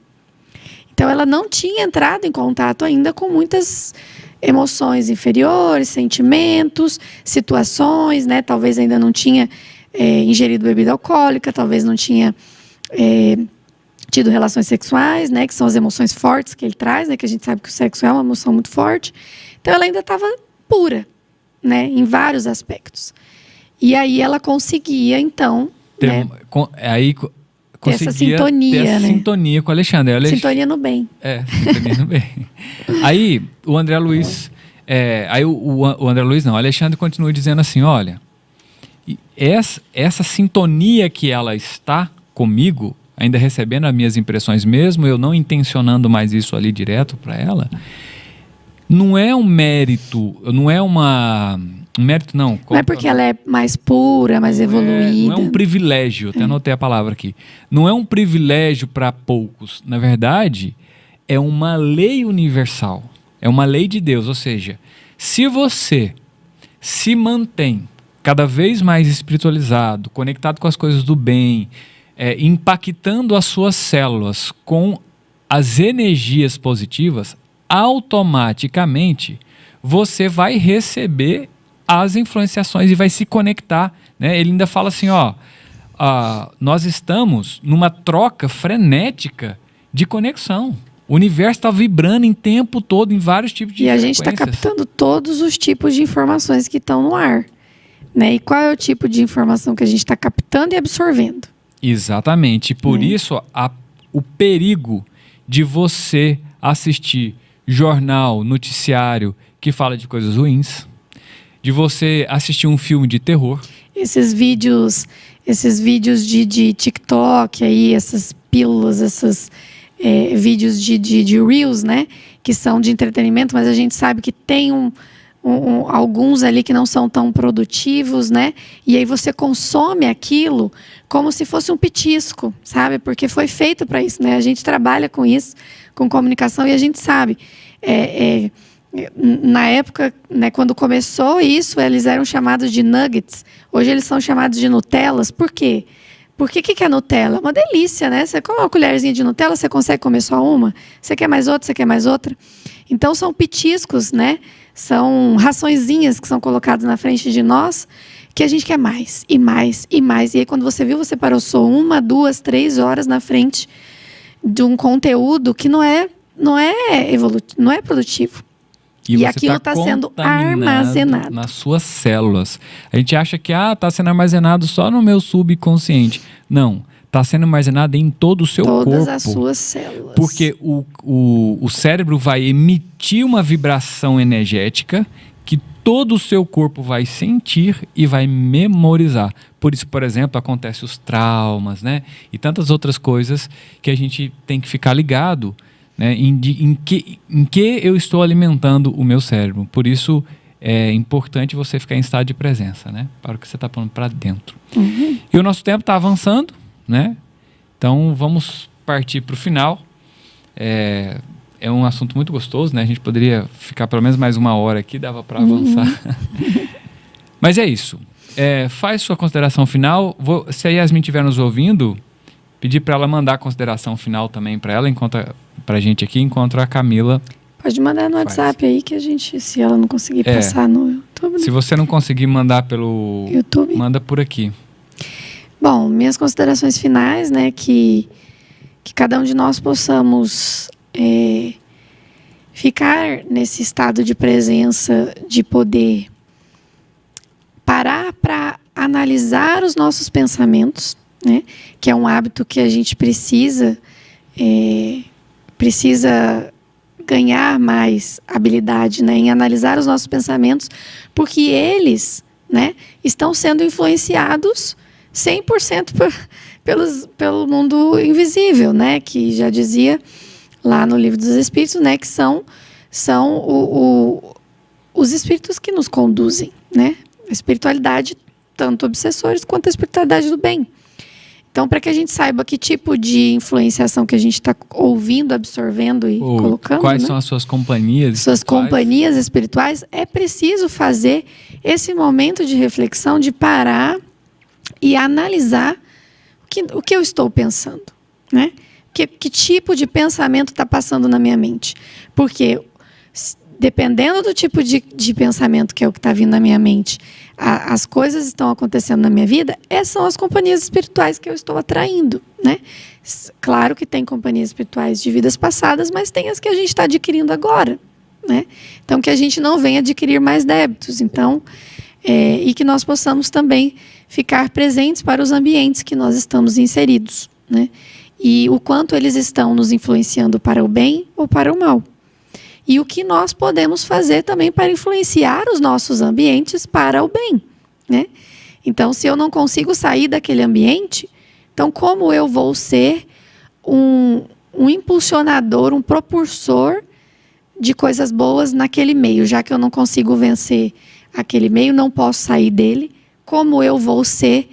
Então, ela não tinha entrado em contato ainda com muitas emoções inferiores, sentimentos, situações, né? Talvez ainda não tinha ingerido bebida alcoólica, talvez não tinha tido relações sexuais, né, que são as emoções fortes que ele traz, né, que a gente sabe que o sexo é uma emoção muito forte. Então ela ainda estava pura, né, em vários aspectos. E aí ela conseguia, então, né, ter essa sintonia, ter essa né? sintonia com o Alexandre. Sintonia no bem. Sintonia no bem. Aí o André Luiz, o André Luiz não, o Alexandre continua dizendo assim, olha, essa sintonia que ela está comigo, ainda recebendo as minhas impressões mesmo, eu não intencionando mais isso ali direto para ela, não é um mérito, não é um mérito não. Não é porque ela é mais pura, mais evoluída. Não é um privilégio, até anotei a palavra aqui. Não é um privilégio para poucos. Na verdade, é uma lei universal. É uma lei de Deus. Ou seja, se você se mantém cada vez mais espiritualizado, conectado com as coisas do bem, impactando as suas células com as energias positivas, automaticamente você vai receber as influenciações e vai se conectar, né? Ele ainda fala assim, nós estamos numa troca frenética de conexão. O universo está vibrando em tempo todo, em vários tipos de frequências. E a gente está captando todos os tipos de informações que estão no ar, né? E qual é o tipo de informação que a gente está captando e absorvendo? Exatamente. Por isso, o perigo de você assistir jornal, noticiário que fala de coisas ruins, de você assistir um filme de terror. Esses vídeos de TikTok, aí, essas pílulas, esses vídeos de Reels, né? Que são de entretenimento, mas a gente sabe que tem alguns ali que não são tão produtivos, né? E aí você consome aquilo como se fosse um petisco, sabe? Porque foi feito para isso, né? A gente trabalha com isso, com comunicação, e a gente sabe. Na época, né, quando começou isso, eles eram chamados de nuggets. Hoje eles são chamados de Nutellas. Por quê? Porque o que é Nutella? É uma delícia, né? Você come uma colherzinha de Nutella, você consegue comer só uma. Você quer mais outra, você quer mais outra. Então são petiscos, né? São raçõezinhas que são colocadas na frente de nós, que a gente quer mais, e mais, e mais. E aí quando você viu, você parou só 1, 2, 3 horas na frente de um conteúdo que não é produtivo. E aquilo está sendo armazenado nas suas células. A gente acha que está sendo armazenado só no meu subconsciente. Não, está sendo armazenado em todo o seu corpo. Todas as suas células. Porque o cérebro vai emitir uma vibração energética que todo o seu corpo vai sentir e vai memorizar. Por isso, por exemplo, acontecem os traumas, né? E tantas outras coisas que a gente tem que ficar ligado, né, em que eu estou alimentando o meu cérebro. Por isso é importante você ficar em estado de presença, né, para o que você está pondo para dentro. E o nosso tempo está avançando, né? Então vamos partir para o final. É um assunto muito gostoso, né? A gente poderia ficar pelo menos mais 1 hora aqui, dava para avançar. Mas é isso. Faz sua consideração final. Se a Yasmin estiver nos ouvindo, pedir para ela mandar a consideração final também para ela, para a gente aqui, enquanto a Camila... Pode mandar no WhatsApp aí, que a gente, se ela não conseguir passar no YouTube... Se você não conseguir mandar pelo YouTube, manda por aqui. Bom, minhas considerações finais, né, que cada um de nós possamos ficar nesse estado de presença, de poder parar para analisar os nossos pensamentos, né, que é um hábito que a gente precisa ganhar mais habilidade, né, em analisar os nossos pensamentos, porque eles, né, estão sendo influenciados 100% pelo mundo invisível, né, que já dizia lá no Livro dos Espíritos, né, que são os espíritos que nos conduzem, né, a espiritualidade, tanto obsessores quanto a espiritualidade do bem. Então, para que a gente saiba que tipo de influenciação que a gente está ouvindo, absorvendo e colocando... Quais, né, são as suas companhias espirituais? Suas companhias espirituais, é preciso fazer esse momento de reflexão, de parar e analisar o que eu estou pensando, né? Que tipo de pensamento está passando na minha mente? Porque, dependendo do tipo de pensamento que é o que está vindo na minha mente, as coisas estão acontecendo na minha vida, essas são as companhias espirituais que eu estou atraindo, né? Claro que tem companhias espirituais de vidas passadas, mas tem as que a gente está adquirindo agora, né? Então, que a gente não venha adquirir mais débitos. Então, e que nós possamos também ficar presentes para os ambientes que nós estamos inseridos, né? E o quanto eles estão nos influenciando para o bem ou para o mal. E o que nós podemos fazer também para influenciar os nossos ambientes para o bem, né? Então, se eu não consigo sair daquele ambiente, então como eu vou ser um impulsionador, um propulsor de coisas boas naquele meio, já que eu não consigo vencer aquele meio, não posso sair dele, como eu vou ser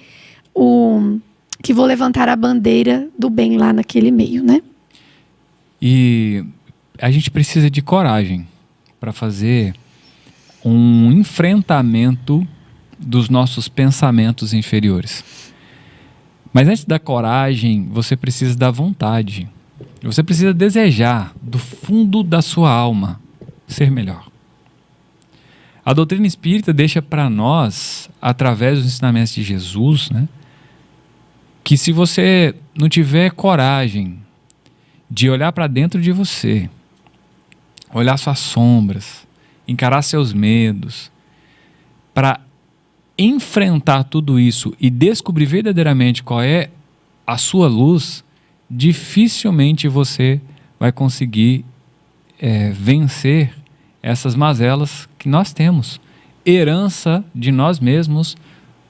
que vou levantar a bandeira do bem lá naquele meio, né? E a gente precisa de coragem para fazer um enfrentamento dos nossos pensamentos inferiores. Mas antes da coragem, você precisa da vontade. Você precisa desejar do fundo da sua alma ser melhor. A doutrina espírita deixa para nós, através dos ensinamentos de Jesus, né, que se você não tiver coragem de olhar para dentro de você, olhar suas sombras, encarar seus medos, para enfrentar tudo isso e descobrir verdadeiramente qual é a sua luz, dificilmente você vai conseguir vencer essas mazelas que nós temos, herança de nós mesmos,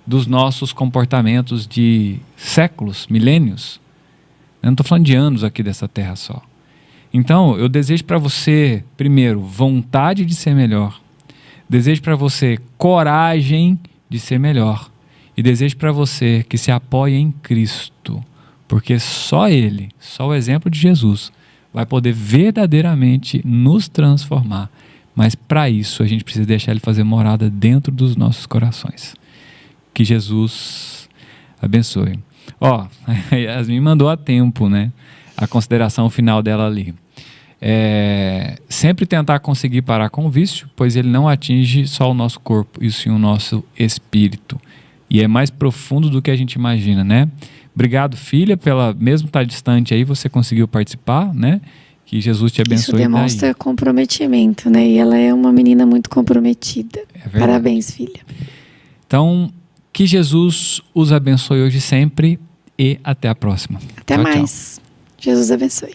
dos nossos comportamentos de séculos, milênios. Eu não estou falando de anos aqui dessa terra só. Então, eu desejo para você, primeiro, vontade de ser melhor. Desejo para você coragem de ser melhor. E desejo para você que se apoie em Cristo. Porque só Ele, só o exemplo de Jesus, vai poder verdadeiramente nos transformar. Mas para isso, a gente precisa deixar Ele fazer morada dentro dos nossos corações. Que Jesus abençoe. A Yasmin mandou a tempo, né? A consideração final dela ali. Sempre tentar conseguir parar com o vício, pois ele não atinge só o nosso corpo, e sim o nosso espírito. E é mais profundo do que a gente imagina, né? Obrigado, filha, mesmo estar distante aí, você conseguiu participar, né? Que Jesus te abençoe. Isso demonstra comprometimento, né? E ela é uma menina muito comprometida. Parabéns, filha. Então, que Jesus os abençoe hoje e sempre, e até a próxima. Até mais. Tchau. Jesus abençoe.